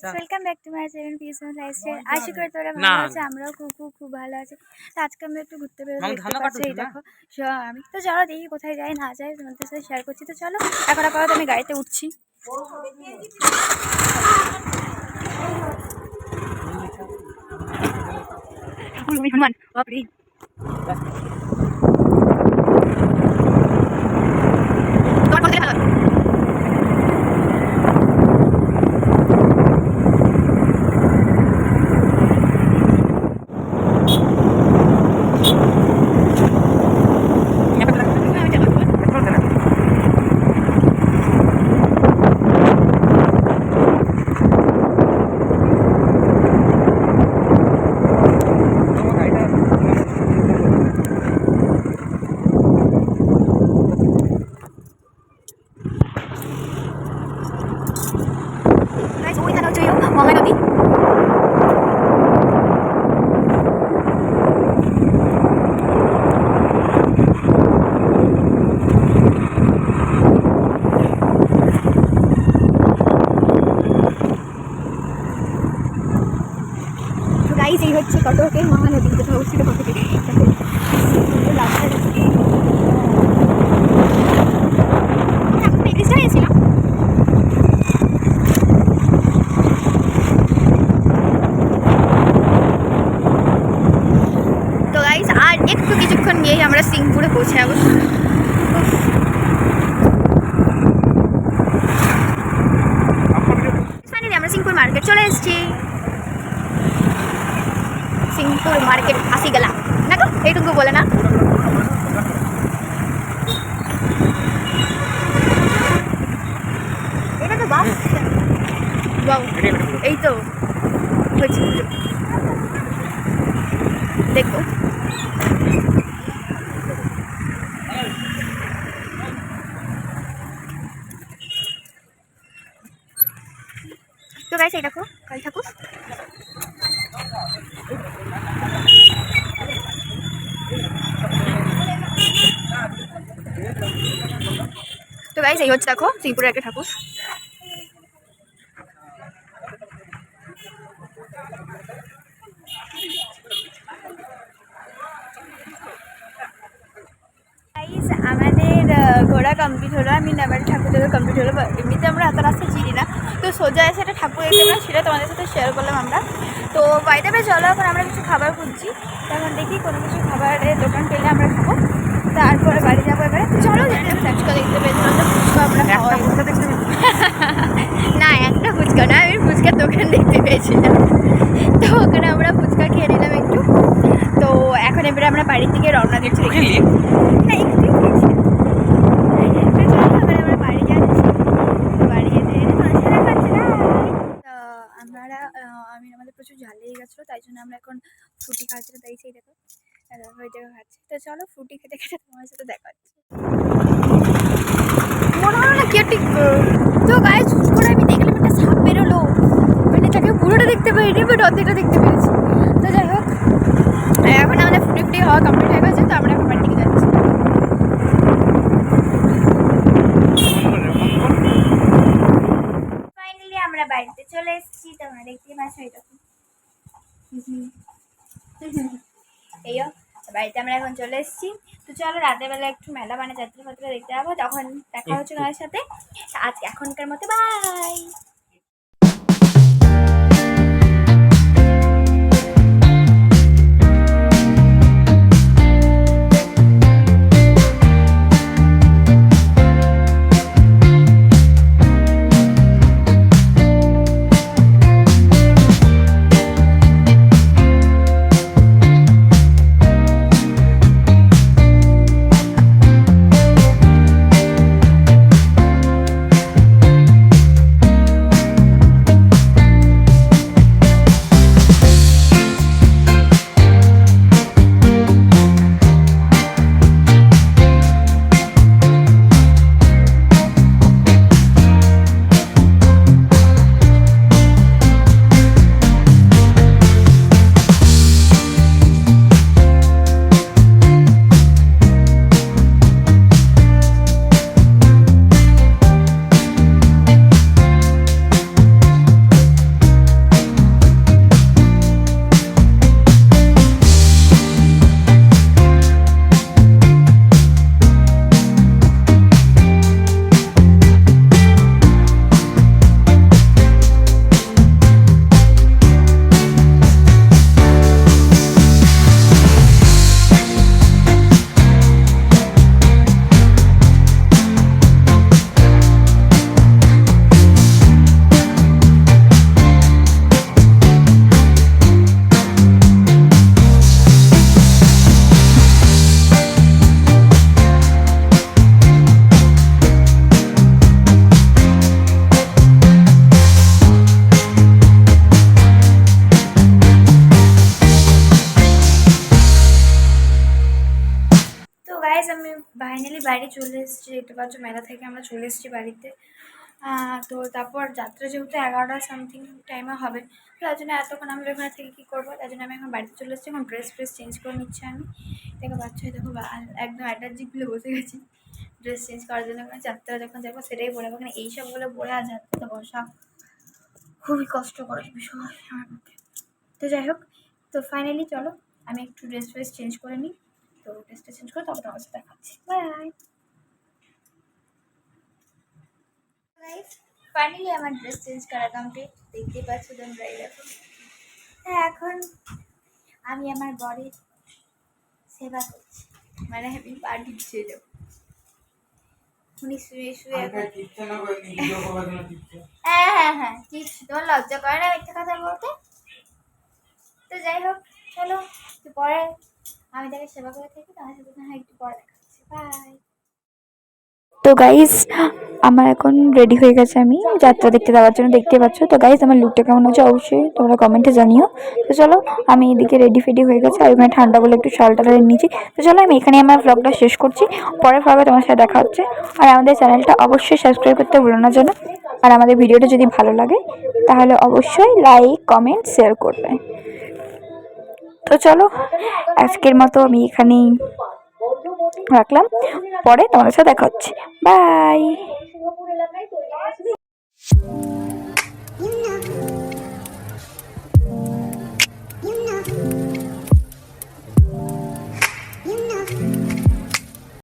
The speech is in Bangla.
Guys welcome back to my channel PSM lifestyle. আশা করি তোমরা ভালো আছো, আমরাও খুব ভালো আছি। তো আজকে আমি একটু ঘুরতে বেরোবো, দেখতে পাচ্ছি এই দেখো। আমি তো চলো দেখি কোথায় যাই না যাই তোমাদের সাথে শেয়ার করছি। তো চলো এখন আপাতত আমি গাড়িতে উঠছি। হনুমান বাপরে, মহা নদী। গাইস এই হচ্ছে কটকের মহানদী, যেটা অবস্থিত কটকে। তো গাইস আর একটু কিছুক্ষণ নিয়েই আমরা সিংপুরে পৌঁছে যাবো। ফাইনালি আমরা সিংপুর মার্কেট চলে এসেছি। সিংপুর মার্কেট আসি গেলাম না তো, এইটুকু বলে না। এটা তো বাস, এই তো হয়েছে দেখো। তো গাইস এই দেখো কালী ঠাকুর। তো গাইস এই হচ্ছে দেখো সিংপুরের একটা ঠাকুর। আমাদের ঘোরা কমপ্লিট হলো, আমি নেবার ঠাকুর থেকে কমপ্লিট হলো। এমনিতে আমরা এত রাস্তা চিনি না, তো সোজা এসে একটা ঠাকুর এসেছিলাম, সেটা তোমাদের সাথে শেয়ার করলাম আমরা। তো বাইরে চলো এখন আমরা কিছু খাবার খুঁজছি, তখন দেখি কোনো কিছু খাবারের দোকান পেলে আমরা খাবো, তারপরে বাড়ি যাবো এবারে। তো চলো ফুচকা দেখতে পেয়েছিলাম, তো ফুচকা আমরা না একটা ফুচকা না, আমি ফুচকার দোকান দেখতে পেয়েছিলাম, তো ওখানে আমরা ফুচকা খেয়ে নিলাম একটু। তো এখন এবারে আমরা বাড়ির দিকে রওনা দিচ্ছি। না একটু আমাদের প্রচুর ঝাল লেগে গেছিলো, তাই জন্য আমরা এখন ফ্রুটি খাচ্ছি। তাই সেই দেখো ওই জায়গায় খাচ্ছি। তো চলো ফ্রুটি খেতে খেতে তোমার সাথে দেখা হচ্ছে। মনে হলো না কি ঠিক। তো গায়ে চুজ করে আমি দেখলাম একটা সাপ বেরোলো, মানে তাকে পুরোটা দেখতে পাইনি, বাট অর্ধেকটা দেখতে পেরেছি। তো যাই হোক এখন আমাদের ফ্রুটি হওয়া কমপ্লিট হয়ে গেছে, তো আমরা এখন বাড়ি থেকে যাচ্ছি। ফাইনালি আমরা বাড়িতে চলে এসেছি, তোমরা দেখতে পাচ্ছ এরকম। এইও বাড়িতে আমরা এখন চলে এসেছি। তো চলো রাতেরবেলা একটু মেলা মানে যাত্রা ফাত্রা দেখতে যাবো, তখন দেখা হচ্ছে তোমার সাথে। আজকে এখনকার মতো বাই। ফাইনালি বাইরে চলে এসেছি, দেখতে পাচ্ছ মেলা থেকে আমরা চলে এসেছি বাড়িতে। তো তারপর যাত্রা যেহেতু 11টা সামথিং টাইমে হবে, তো তার জন্য এতক্ষণ আমরা ওখানে থেকে কী করবো, তার জন্য আমি এখন বাড়িতে চলে এসেছি। এখন ড্রেস চেঞ্জ করে নিচ্ছি আমি। দেখো বাচ্চা দেখো একদম অ্যাটার্জি খুলে বসে গেছি ড্রেস চেঞ্জ করার জন্য। যাত্রা যখন যাবো সেটাই পরে, ওখানে এইসবগুলো পরে আর যাত্রাতে বসা খুবই কষ্টকর বিষয় আমার পক্ষে। তো যাই হোক, তো ফাইনালি চলো আমি একটু ড্রেস চেঞ্জ করে নিই। তো ড্রেসটা চেঞ্জ করে তারপর তোমার সাথে দেখাচ্ছি। বাই। ফাইনালি আমার ড্রেস চেঞ্জ করা কমপ্লিট, দেখতেই পাচ্ছ তোমরা। এরকম হ্যাঁ, এখন আমি আমার বডির সেবা করছি, মানে আমি পা টিপছি। উনি শুয়ে শুয়ে হ্যাঁ টিপছি। তোমার লজ্জা করে না একটা কথা বলতে? তো যাই হোক, চলো একটু পরে আমি তাকে সেবা করে থাকি, তোমার সাথে একটু পরে দেখাচ্ছি। বাই। তো গাইস আমার এখন রেডি হয়ে গেছে, আমি যাত্রা দেখতে যাওয়ার জন্য। দেখতে পাচ্ছ তো গাইস আমার লুকটা কেমন হচ্ছে অবশ্যই তোমরা কমেন্টে জানিও। তো চলো আমি এদিকে রেডি ফেডি হয়ে গেছে, আর ওখানে ঠান্ডা বলে একটু শাল টালের নিচ্ছি। তো চলো আমি এখানে আমার ব্লগটা শেষ করছি, পরের ব্লগে তোমার সাথে দেখা হচ্ছে। আর আমাদের চ্যানেলটা অবশ্যই সাবস্ক্রাইব করতে ভুলো না যেন। আর আমাদের ভিডিওটা যদি ভালো লাগে তাহলে অবশ্যই লাইক কমেন্ট শেয়ার করবে। তো চলো আজকের মতো আমি এখানেই রাখলাম, পরে তোমার সাথে দেখা হচ্ছে। বাই।